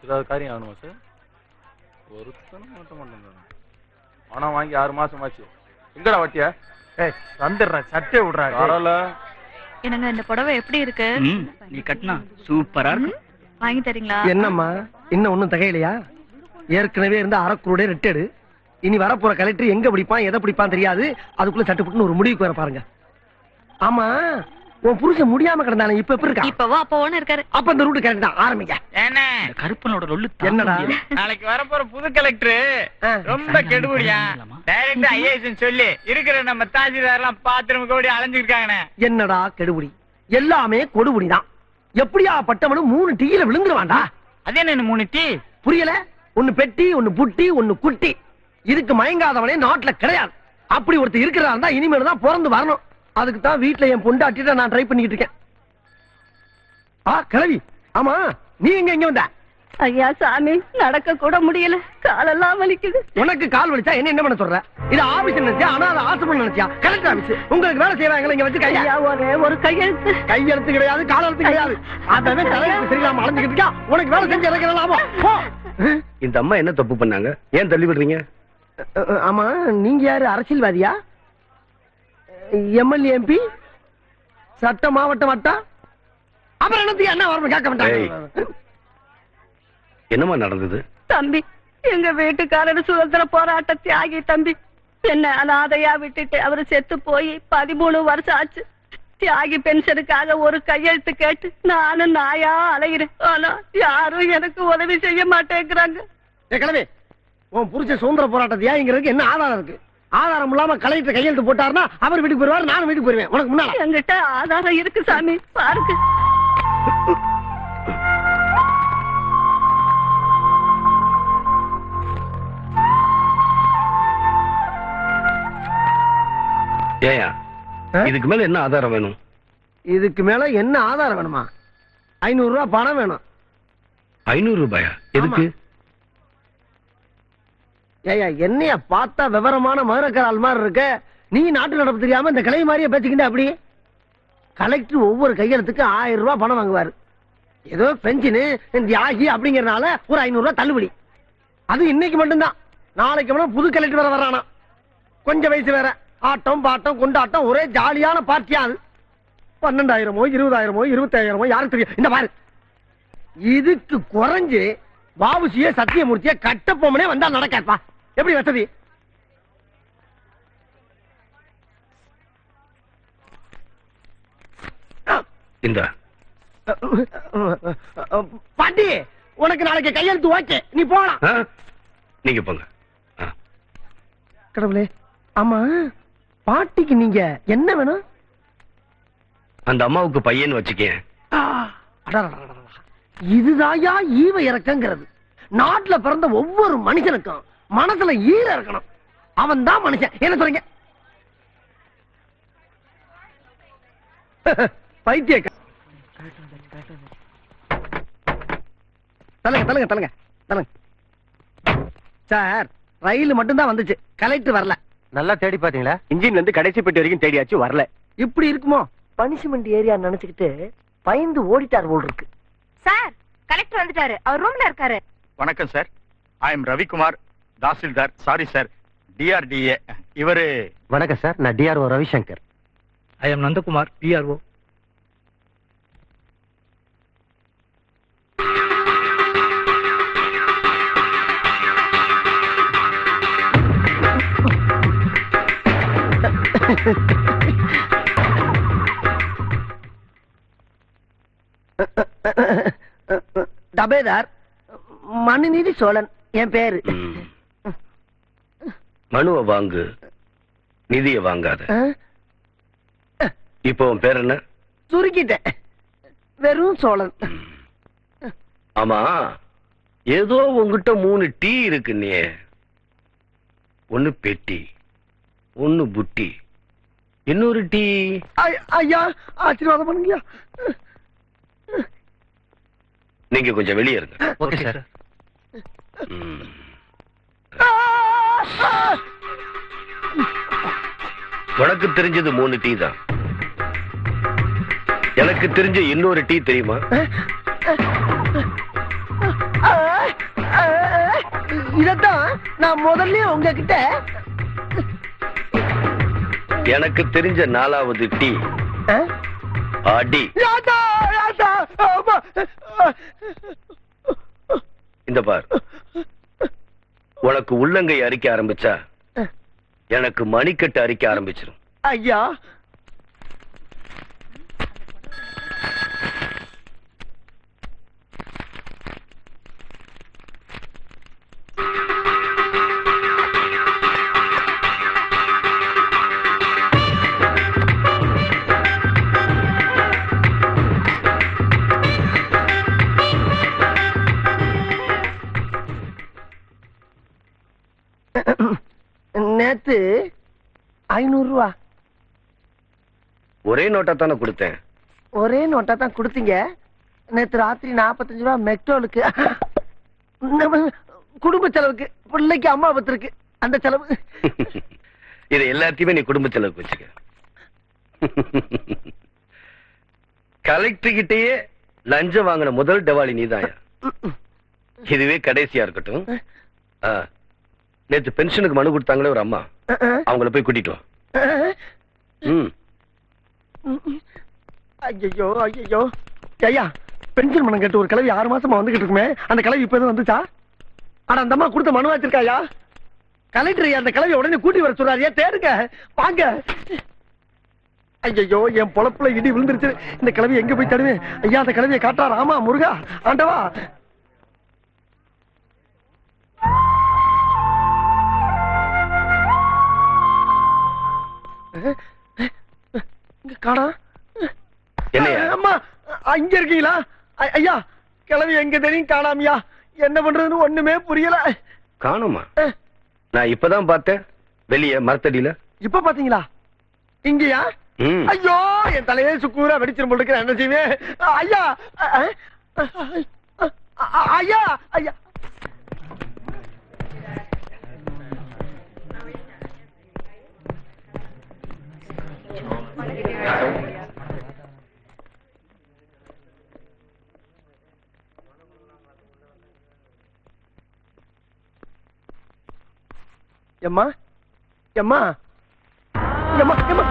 ஏதாவது காரியம் ஆகணுமா சார்? ஒருத்தனும் மாட்ட மாட்டேன். பணம் வாங்கி 6 மாசம் ஆச்சு. எங்கடா வட்டியா? வந்துடுறேன், சட்டை விடுறாங்க. வரல. என்னங்க இந்த புடவை எப்படி இருக்கு? நீ கட்டினா சூப்பரா இருக்கு. வாங்கி தரீங்களா? என்னம்மா இன்னும் ஒண்ணும் தகையிலையா? ஏற்கனவே இருந்த அரக்குருடைய ரெட்டேடு. இனி வரப்போற கலெக்டர் எங்க பிடிப்பான் எதை பிடிப்பான் தெரியாது. அதுக்குள்ள சட்டுப்புட்டுன்னு ஒரு முடிவுக்கு வர பாருங்க. ஆமா, உன் புருஷன் முடியாம கிடந்தானே, இப்ப எப்படி இருக்கா? இப்பவா அப்போன்னு இருக்காரு. அப்ப இந்த ரூட் கரெக்ட் தான், ஆரம்பிங்க. என்ன கருப்பனோட ரொல்லு என்னடா? நாளைக்கு வரப்போற புது கலெக்டர் ரொம்ப கெடுபடியா. டைரக்டா ஐஏஎஸ் சொல்லி இருக்கிற நம்ம தாசில்தார் எல்லாம் பாத்ரூம் கோடி அலைஞ்சிருக்காங்கண்ணே. என்னடா கெடுபடி? எல்லாமே கொடுபடிதான். எப்படியா பட்டவனும் 3 டீல விழுந்துருவான்டா. அது என்ன 3 டீ? புரியல? ஒன்னு பெட்டி, ஒன்னு புட்டி, ஒன்னு குட்டி. இதுக்கு மயங்காதவனே நாட்டுல கிடையாது. அப்படி ஒருத்தர் இருக்கிறதா இருந்தா இனிமேல் தான் பிறந்து வரணும். அதுக்கு தான் வீட்டுல என் பொண்டாட்டிட்ட நான் ட்ரை பண்ணிக்கிட்டு இருக்கேன். கிழவி, ஆமா நீ எங்க வந்த? ஐயா சாமி, நடக்க கூட முடியல, காலெல்லாம் வலிக்குது. உனக்கு கால் வலிச்சா என்ன பண்ண சொல்ற? இது ஆபீஸ் நினைச்சியா? அனாத ஆசிரமம் நினைச்சியா? Collector office. உங்களுக்கு வேலை செய்யறாங்க இங்க வச்சு கையா ஒரு கையெழுத்து. கையெழுத்து கிடையாது, கால் எழுத்து கிடையாது. அதவே தலைக்கு சரியில்லாம அலைஞ்சுக்கிட்டு இருக்கா. உனக்கு வேலை செஞ்சு இறக்கலாமா? இந்த அம்மா என்ன தப்பு பண்ணாங்க? ஏன் தள்ளி விடுறீங்க? ஆமா, நீங்க யாரு? அரசியல்வாதியா? எம்எல்ஏ, எம்பி, சட்ட மாவட்ட வட்டம்? அப்புறம் என்னத்துக்கு என்ன வரணும் கேட்க மாட்டாங்க. என்னமா நடந்தது? தம்பி, எங்க வீட்டுக்காரர் சுதந்திர போராட்ட தியாகி தம்பி. என்ன அனாதையா விட்டுட்டு அவரு செத்து போய் 13 வருஷம் ஆச்சு. தியாகி பென்ஷனுக்காக ஒரு கையெழுத்து கேட்டு நானும் நாயா அலைகிறேன். ஆனா யாரும் எனக்கு உதவி செய்ய மாட்டேங்கிறாங்க. கிளம்பி, உன் புருஷ சுதந்திர போராட்ட தியாகிங்கிறதுக்கு என்ன ஆதாரம் இருக்கு? ஆதாரம் இல்லாம கலெக்டர் கையெழுத்து போட்டாருன்னா அவர் வீட்டுக்கு போயிருவாரு, நானும் வீட்டுக்கு போயிருவேன். உனக்கு முன்னால என்கிட்ட ஆதாரம் இருக்கு சாமி, பாருங்க. ஏயா, இதுக்கு மேல என்ன ஆதாரம் வேணும்? இதுக்கு மேல என்ன ஆதாரம் வேணுமா? 500 ரூபாய் பணம் வேணும். 500 ரூபாயா? எதுக்கு? ஏயா, என்னைய பார்த்தா விவரமான மதுரக்கரால் மாதிரி இருக்க. நீ நாட்டு நடப்பு தெரியாம இந்த கிளை மாதிரியே பேசிக்கிட்ட. அப்படி கலெக்டர் ஒவ்வொரு கையெழுத்துக்கு 1000 ரூபாய் பணம் வாங்குவாரு. ஏதோ பென்ஷனு தியாகி அப்படிங்கறதுனால ஒரு 500 ரூபாய் தள்ளுபடி. அது இன்னைக்கு மட்டும்தான். நாளைக்கு புது கலெக்டர் வேற வர்றானா. கொஞ்சம் வயசு வேற. ஆட்டம் பாட்டம் கொண்டாட்டம், ஒரே ஜாலியான பார்ட்டியா. அது 12,000 20,000 25,000 யாருக்கு தெரியும்? இந்த பாரு, இதுக்கு குறைஞ்சு பாபுசிய சத்தியமூர்த்திய கட்டப்பொம்மனே வந்தா நடக்காப்பா. எப்படி வசதி? இந்த பாட்டி, உனக்கு நாளைக்கு கையெழுத்து ஓகே, நீ போலாம். நீங்க போங்க. கடவுளே, ஆமா பாட்டிக்கு நீங்க என்ன வேணும்? அந்த அம்மாவுக்கு பையன் வச்சுக்கேன். இதுதாயா ஈவ இறக்கங்கிறது. நாட்டுல பிறந்த ஒவ்வொரு மனுஷனுக்கும் மனசுல ஈர இருக்கணும். அவன் தான் மனுஷன். என்ன சொல்றீங்க? பைத்திய தலங்க தலங்க தலங்க தலங்க. சார், ரயில் மட்டும்தான் வந்துச்சு, கலெக்டர் வரல. நல்லா தேடி பாத்தீங்களா? இன்ஜின்ல இருந்து கடைசி பெட்டி வரைக்கும் தேடியாச்சு, வரல. இப்படி இருக்குமோ? பனிஷ்மெண்ட் ஏரியா நினைச்சுக்கிட்டு பயந்து ஓடிட்டார் போல் இருக்கு. சார், கலெக்டர் வந்துட்டாரு, அவர் ரூம்ல இருக்காரு. வணக்கம் sir, I am Ravikumar, tahsildar. Sorry sir, DRDA. இவரு. வணக்கம் சார், நான் DRO Ravishankar. I am Nandakumar, PRO. டபேதார் மனுநீதி சோழன் என் பேரு. மனுவை வாங்கு, நிதியை வாங்காத. இப்போ உன் பேர் என்ன? சுருக்கிட்டேன், வெறும் சோழன். ஆமா, ஏதோ உங்ககிட்ட 3 டீ இருக்கு. நீ ஒன்னு பெட்டி, ஒன்னு புட்டி, இன்னொரு டீ. ஐயா, ஆசீர்வாதம் பண்ணுங்க. நீங்க கொஞ்சம் வெளியே இருங்க. Okay sir. உனக்கு தெரிஞ்சது 3 டீ தான். எனக்கு தெரிஞ்ச இன்னொரு டீ தெரியுமா? இதத்தான் நான் முதல்ல உங்ககிட்ட எனக்கு தெரிஞ்ச 4வது டீ அடி. இந்த பார், உனக்கு உள்ளங்கை அரிக்க ஆரம்பிச்சா எனக்கு மணிக்கட்டு அரிக்க ஆரம்பிச்சிடும். ஐயா நேத்து 500 ரூபா ஒரே நோட்டா தானே கொடுத்தேன். ஒரே நோட்டா தான் கொடுத்தீங்க. நேத்து ராத்திரி 45 ரூபா மெக்டோலுக்கு, குடும்ப செலவுக்கு, பிள்ளைக்கு அம்மா பத்திருக்கு அந்த செலவு. இது எல்லாத்தையுமே நீ குடும்ப செலவுக்கு வச்சுக்க. கலெக்டர் கிட்டயே லஞ்சம் வாங்கின முதல் டெவாலி நீதாயா. இதுவே கடைசியா இருக்கட்டும். நேத்து பென்ஷனுக்கு மனு கொடுத்தாங்களே ஒரு அம்மா, அவங்கள போய் கூட்டிட்டு வா. ஐயோ ஐயோ ஐயா, பென்ஷன் மனம் கேட்டு ஒரு கிளவி 6 மாசமா வந்துகிட்டு இருக்குமே, அந்த கிளவி இப்ப எதுவும் வந்துச்சா? ஆனா அந்த அம்மா கொடுத்த மனு வச்சிருக்காயா? கலெக்டர் அந்த கிளவி உடனே கூட்டி வர சொல்றாரு. தேடுங்க வாங்க. ஐயோ, என் பொழப்புல இடி விழுந்துருச்சு. இந்த கிளவி எங்க போய் தடுவேன்? ஐயா, அந்த கிளவியை காட்டா ராமா முருகா ஆண்டவா. காணா அம்மா, அங்க இருக்கீங்களா? ஐயா, கிளவி எங்க தெரியும் காணாமியா? என்ன பண்றதுன்னு ஒண்ணுமே புரியல. காணுமா? நான் இப்பதான் பார்த்தேன் வெளியே மரத்தடியில. இப்ப பாத்தீங்களா? இங்கயா? ஐயோ, என் தலையே சுக்கூரா வெடிச்சிரும் போல இருக்கு. என்ன செய்வேன்? ஐயா ஐயா ஐயா, எம்மா எம்மா எம்மா எம்மா,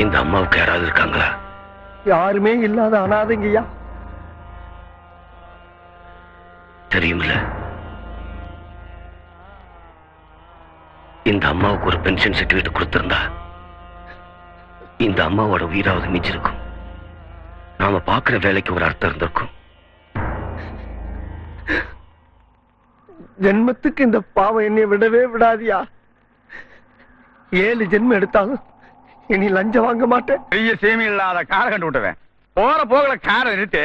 இந்த அம்மாவுக்கு யாராவது இருக்காங்களா? யாருமே இல்லாத அனாதைங்கய்யா. தெரியுமில்ல, இந்த அம்மாவுக்கு ஒரு பென்ஷன் சர்டிபிகேட் கொடுத்திருந்தா இந்த அம்மாவோட உயிராவது மிஞ்சிருக்கும். நாம பாக்குற வேலைக்கு ஒரு அர்த்தம் இருந்திருக்கும். ஜென்மத்துக்கு இந்த பாவம் என்னை விடவே விடாதியா. 7 ஜென்மம் எடுத்தாலும் இனி லஞ்சம் வாங்க மாட்டேன். பெரிய சேமி இல்லாத காரை கண்டு விட்டுறேன். போற போகல காரை நிறுத்து,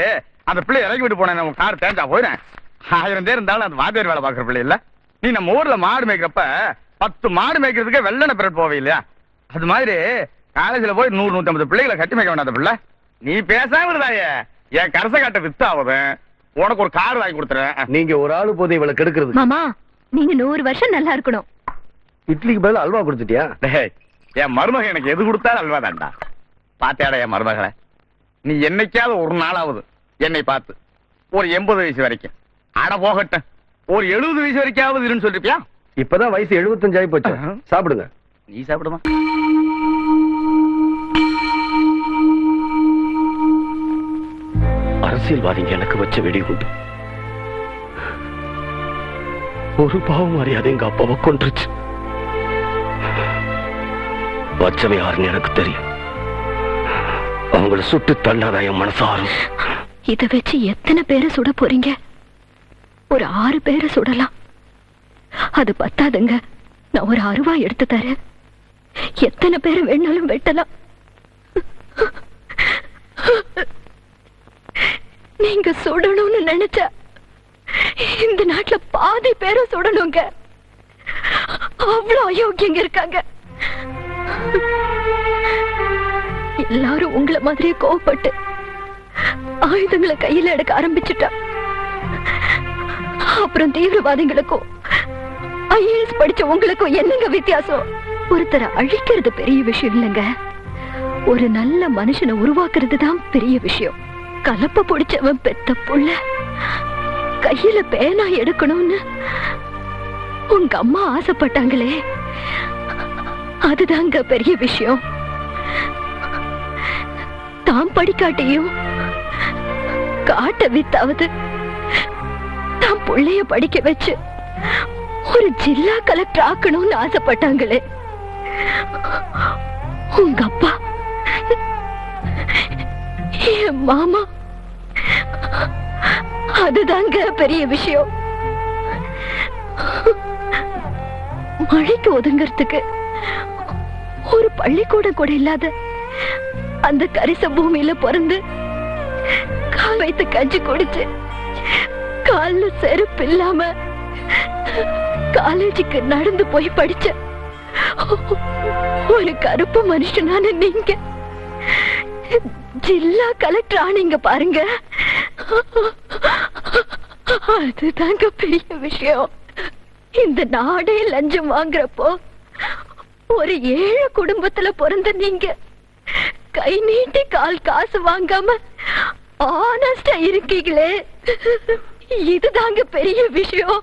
அந்த பிள்ளை இறக்கி விட்டு போனேன். உன் கார் தேஞ்சா போயிறேன். 1000 பேர் இருந்தாலும் அந்த வாத்தியார் வேலை பாக்குற பிள்ளை இல்ல. நீ நம்ம ஊர்ல மாடு மேய்க்கிறப்ப 10 மாடு மேய்க்கிறதுக்கு வெள்ளன பிறட் போவே இல்லையா? அது மாதிரி காலேஜ்ல போய் 100-150 பிள்ளைகளை கட்டி மேய்க்க வேண்டாம் பிள்ளை. நீ பேசாம இருந்தாயே, என் கரச காட்ட வித்தாவது உனக்கு ஒரு கார் வாங்கி கொடுத்துறேன். நீங்க ஒரு ஆளு போதை இவளை கெடுக்கிறது. மாமா, நீங்க 100 வருஷம் நல்லா இருக்கணும். இட்லிக்கு பதில் அல்வா கொடுத்துட்டியா? என் மருமக எனக்கு எது கொடுத்தாலும் அல்வா தான்டா. பாத்தியாடா என் மருமகளை? நீ என்னைக்காவது ஒரு நாளாவது என்னை பார்த்து ஒரு 80 வயசு வரைக்கும், அட போகட்டும், ஒரு 70 வயசு வரைக்காவது இருன்னு சொல்லிருப்பியா? இப்பதான் வயசு 75 ஆகி போச்சு. சாப்பிடுங்க. நீ சாப்பிடுமா? அரசியல்வாதிங்க எனக்கு வச்ச வெடிகுண்டு ஒரு பாவம் மரியாதை எங்க அப்பாவை கொன்றுச்சு. வச்சவை யாருன்னு எனக்கு தெரியும். அவங்கள சுட்டு தள்ளாதான் என் மனசாரும். இத வச்சு எத்தனை பேரை சுட போறீங்க? ஒரு 6 பேரை சுடலாம். அது பத்தாதுங்க. நான் ஒரு அருவா எடுத்து தரேன். எத்தனை பேரை வேணாலும் வெட்டலாம். நீங்க சுடணும்னு நினைச்சா இந்த நாட்டுல பாதி பேரை சுடணுங்க. அவ்வளவு அயோக்கியங்க இருக்காங்க. எல்லாரும் உங்களை மாதிரியே கோவப்பட்டு ஆயுதங்களை கையில எடுக்க ஆரம்பிச்சுட்டா. அப்புறம் தீவிரவாதிகளுக்கும் ஐஏஎஸ் படிச்ச உங்களுக்கும் என்னங்க வித்தியாசம்? ஒருத்தரை அழிக்கிறது பெரிய விஷயம் இல்லைங்க, ஒரு நல்ல மனுஷனை உருவாக்குறது தான் பெரிய விஷயம். கலப்ப பிடிச்சவன் பெத்த புள்ள கையில பேனா எடுக்கணும்னு உங்க அம்மா ஆசைப்பட்டாங்களே, அதுதாங்க பெரிய விஷயம். தாம் படிக்காட்டியும் காட்ட வித்தாவது தாம் புள்ளைய படிக்க வச்சு ஒரு ஜில்லா கலெக்டர் ஆக்கணும்னு ஆசைப்பட்டாங்களே உங்க அப்பா, என் மாமா, அதுதாங்க பெரிய விஷயம். மழைக்கு ஒதுங்கிறதுக்கு ஒரு பள்ளிக்கூடம் கூட இல்லாத அந்த கரிச பூமியில பிறந்து கால் வைத்து கஞ்சி குடிச்சு கால்ல செருப்பு இல்லாம காலேஜுக்கு நடந்து போய் படிச்ச ஒரு கருப்பு மனுஷனான நீங்க ஜில்லா கலெக்டர் ஆனீங்க பாருங்க, அதுதாங்க பெரிய விஷயம். இந்த நாடே லஞ்சம் வாங்குறப்போ ஒரு ஏழை குடும்பத்துல பிறந்த நீங்க கை நீட்டி கால் காசு வாங்காம ஆனஸ்டா இருக்கீங்களே, இதுதாங்க பெரிய விஷயம்.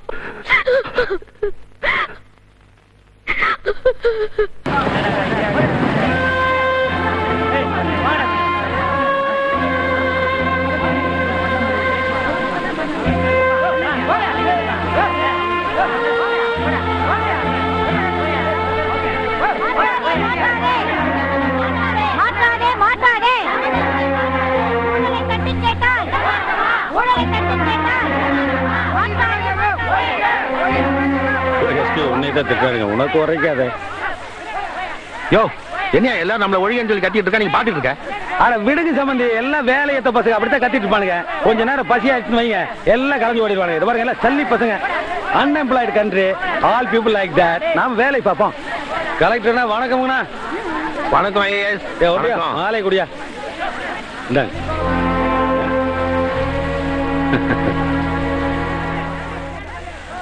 உனக்கு உரைக்காத. யோ, என்ன எல்லாம் நம்மள ஒழிகன்னு சொல்லி கத்திட்டு இருக்கா, நீங்க பாத்துட்டு இருக்க? ஆனா விடுங்க சம்பந்தி, எல்லாம் வேலையத்த பசங்க அப்படித்தான் கத்திட்டு இருப்பானுங்க. கொஞ்ச நேரம் பசியாச்சுன்னு வைங்க, எல்லாம் கலந்து ஓடிடுவாங்க. இது பாருங்க, எல்லாம் சல்லி பசங்க, unemployed country, all people like that. நாம வேலை பார்ப்போம். கலெக்டர்னா வணக்கம்ண்ணா. வணக்கம் ஐஏஎஸ். மாலை குடியா இந்தாங்க.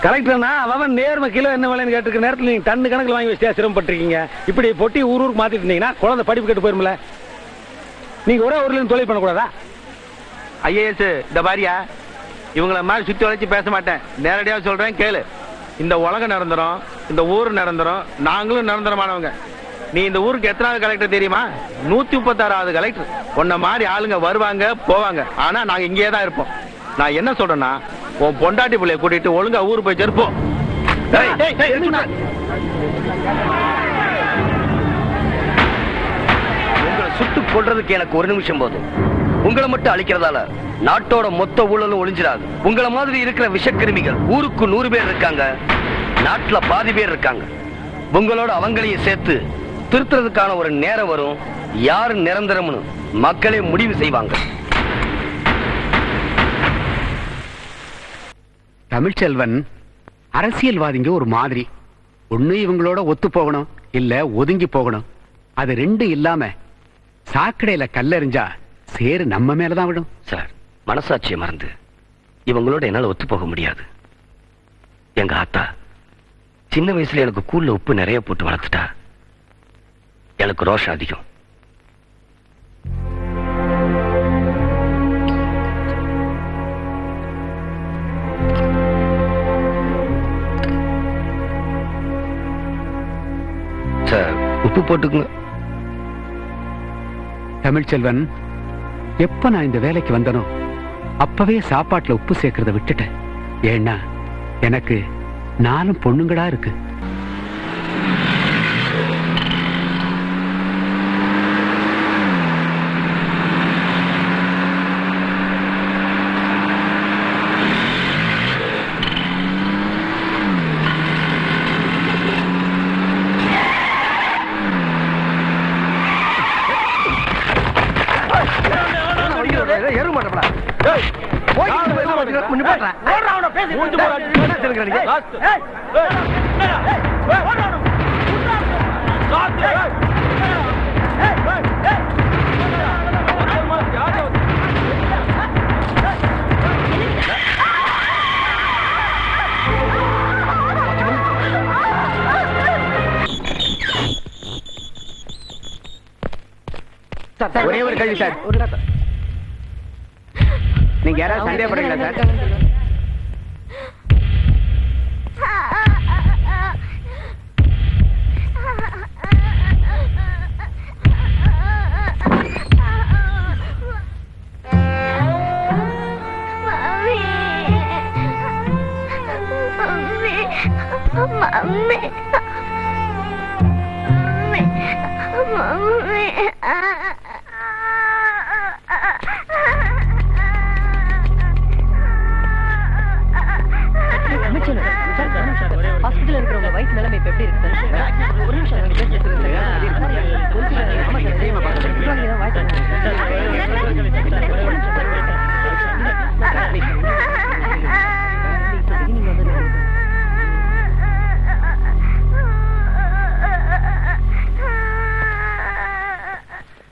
கலெக்டர்னா அவன் நேர்ம கிலோ என்ன விலைன்னு கேட்டுருக்க நேரத்தில் நீங்க டன்னு கணக்கில் வாங்கி வச்சு சிரமப்பட்டிருக்கீங்க. இப்படி பொட்டி ஊருக்கு மாத்திட்டு இருந்தீங்கன்னா குழந்தை படிப்பு கெட்டு போயிருமில்ல. நீங்க ஒரே ஊர்ல தொழில் பண்ணக்கூடாதா? ஐஏஎஸ் இந்த பாரியா, இவங்கள மாதிரி சுத்தி வளைச்சு பேச மாட்டேன், நேரடியாக சொல்றேன் கேளு. இந்த உலகம் நிரந்தரம், இந்த ஊர் நிரந்தரம், நாங்களும் நிரந்தரமானவங்க. நீ இந்த ஊருக்கு எத்தனாவது கலெக்டர் தெரியுமா? 136வது கலெக்டர். உன்ன மாதிரி ஆளுங்க வருவாங்க போவாங்க, ஆனா நாங்க இங்கேயே தான் இருப்போம். நான் என்ன சொல்றேன்னா, உன் பொண்டாட்டி பிள்ளைய கூட்டிட்டு ஒழுங்கா ஊரு போய் சேர்ப்போம். உங்களை சுட்டு கொள்றதுக்கு எனக்கு ஒரு நிமிஷம் போதும். உங்களை மட்டும் அழிக்கிறதால நாட்டோட மொத்த ஊழலும் ஒளிஞ்சிடாது. உங்களை மாதிரி இருக்கிற விஷக்கிருமிகள் ஊருக்கு 100 பேர் இருக்காங்க, நாட்டுல பாதி பேர் இருக்காங்க. உங்களோட அவங்களையும் சேர்த்து திருத்துறதுக்கான ஒரு நேரம் வரும். யாரு நிரந்தரம்னு மக்களே முடிவு செய்வாங்க. தமிழ்ச்செல்வன், அரசியல்வாதிங்க ஒரு மாதிரி, ஒண்ணு இவங்களோட ஒத்து போகணும், இல்ல ஒதுங்கி போகணும். அது ரெண்டும் இல்லாம சாக்கடையில கல்லெறிஞ்சா சேரு நம்ம மேலதான் விடும். சார், மனசாட்சியை மறந்து இவங்களோட என்னால ஒத்து போக முடியாது. எங்க ஆத்தா சின்ன வயசுல எனக்கு கூழ்ல உப்பு நிறைய போட்டு வளர்த்துட்டா. எனக்கு ரோஷம் அதிகம். சார், உப்பு போட்டுக்குங்க. தமிழ்ச்செல்வன், எப்ப நான் இந்த வேலைக்கு வந்தனோ அப்பவே சாப்பாட்டுல உப்பு சேர்க்கறத விட்டுட்டேன். ஏன்னா எனக்கு 4 பொண்ணுங்களா இருக்கு. ஒரே ஒரு கேள்வி சார். நீங்க யாராவது சந்தேகப்படுறீங்களா சார்? ஹாஸ்பிடல் இருக்கிறவங்க வயிற்று நிலைமை இப்ப எப்படி இருக்கு சார்? ஒரு நிமிஷம்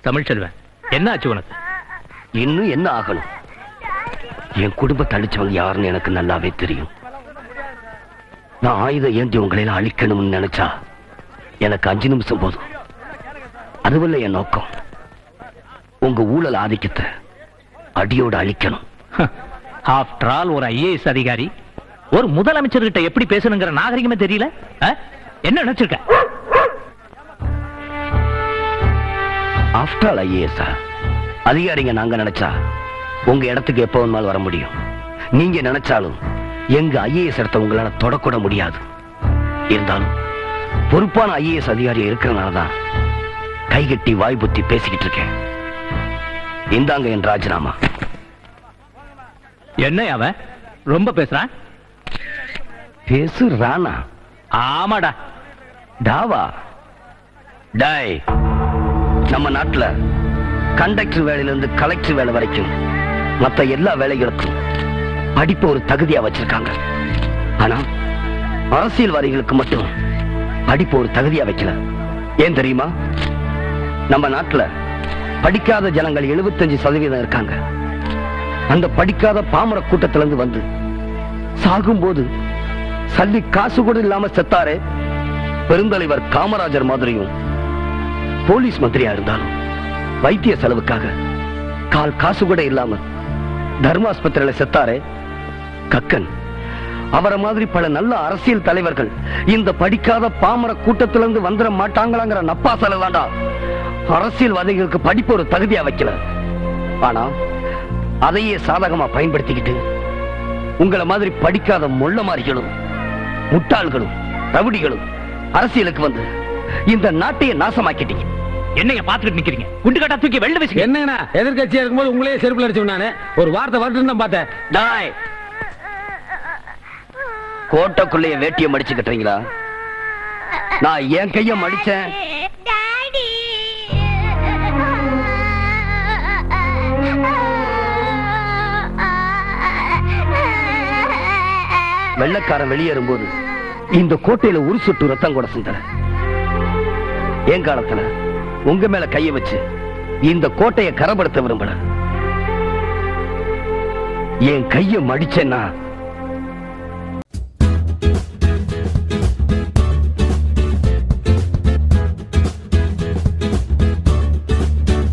தமிழ்ச்செல்வன், என்ன ஆச்சு உனக்கு? இன்னும் என்ன ஆகணும்? என் குடும்பத்தை அழிச்சவங்க யாருன்னு எனக்கு நல்லாவே தெரியும். நான் ஆயுதம் ஏந்தி உங்களையெல்லாம் அழிக்கணும்னு நினைச்சா எனக்கு 5 நிமிஷம் போதும். அதுவல்ல என் நோக்கம். உங்க ஊழல் ஆதிக்கத்தை அடியோடு அழிக்கணும். ஆஃப்டர் ஆல் ஒரு ஐஏஎஸ் அதிகாரி ஒரு முதலமைச்சர்கிட்ட எப்படி பேசணுங்கிற நாகரிகமே தெரியல. என்ன நினைச்சிருக்க? ஆஃப்டர் ஆல் ஐஏஎஸ் அதிகாரிங்க நாங்க நினைச்சா உங்க இடத்துக்கு எப்ப வேணாலும் வர முடியும். நீங்க நினைச்சாலும் எங்க ஐஏஎஸ் இடத்த உங்களால தொடக்கூட முடியாது. இருந்தாலும் பொறுப்பான ஐஏஎஸ் அதிகாரி இருக்கிறனாலதான் கைகட்டி வாய் புத்தி பேசிக்கிட்டு இருக்கேன். இந்தாங்க என் ராஜினாமா. என்ன அவன் ரொம்ப பேசுறான்? பேசுறானா? ஆமாடா. டாவா டாய். நம்ம நாட்டுல கண்டக்டர் வேலையில இருந்து கலெக்டர் வேலை வரைக்கும் மத்த எல்லா வேலைகளுக்கும் படிப்பு ஒரு தகுதியா வச்சிருக்காங்க. ஆனா அரசியல்வாதிகளுக்கு மட்டும் படிப்பு ஒரு தகுதியா வைக்கல. ஏன் தெரியுமா? நம்ம நாட்டுல படிக்காத ஜனங்கள் 75% இருக்காங்க. அந்த படிக்காத பாமர கூட்டத்திலிருந்து வந்து சாகும்போது சல்லி காசு கூட இல்லாம செத்தாரே பெருந்தலைவர் காமராஜர் மாதிரியும் போலீஸ் மந்திரியா இருந்தாலும் வைத்திய செலவுக்காக கால் காசு கூட இல்லாம தர்மாஸ்பத்திரியில செத்தாரே கக்கன், அவரை மாதிரி பல நல்ல அரசியல் தலைவர்கள் இந்த படிக்காத பாமர கூட்டத்திலிருந்து வந்துட மாட்டாங்களாங்கிற நப்பாசல தாண்டா அரசியல்வாதிகளுக்கு படிப்பு ஒரு தகுதியா வைக்கல. ஆனா அதையே சாதகமா பயன்படுத்திக்கிட்டு உங்களை மாதிரி படிக்காத மொள்ள மாறிகளும் முட்டாள்களும் ரவுடிகளும் அரசியலுக்கு வந்து இந்த நாட்டையே நாசமாக்கிட்டீங்க. என்னைய பாத்துட்டு நிக்கிறீங்க? குண்டு கட்டா தூக்கி வெள்ள வச்சு என்னங்கண்ணா எதிர்கட்சியா இருக்கும்போது உங்களே செருப்புல அடிச்சு நானு ஒரு வார்த்தை வரட்டுன்னு தான் பார்த்தேன். டாய், கோட்டைக்குள்ளேயே வேட்டியை மடிச்சு கட்டுறீங்களா? நான் என் கைய மடிச்சேன். வெள்ளக்காரன் வெளியேறும்போது இந்த கோட்டையில ஒரு சொட்டு ரத்தம் கூட சிந்தல. என் காலத்துல உங்க மேல கைய வச்சு இந்த கோட்டையை கரப்படுத்த விரும்பல. என் கைய மடிச்சேன்னா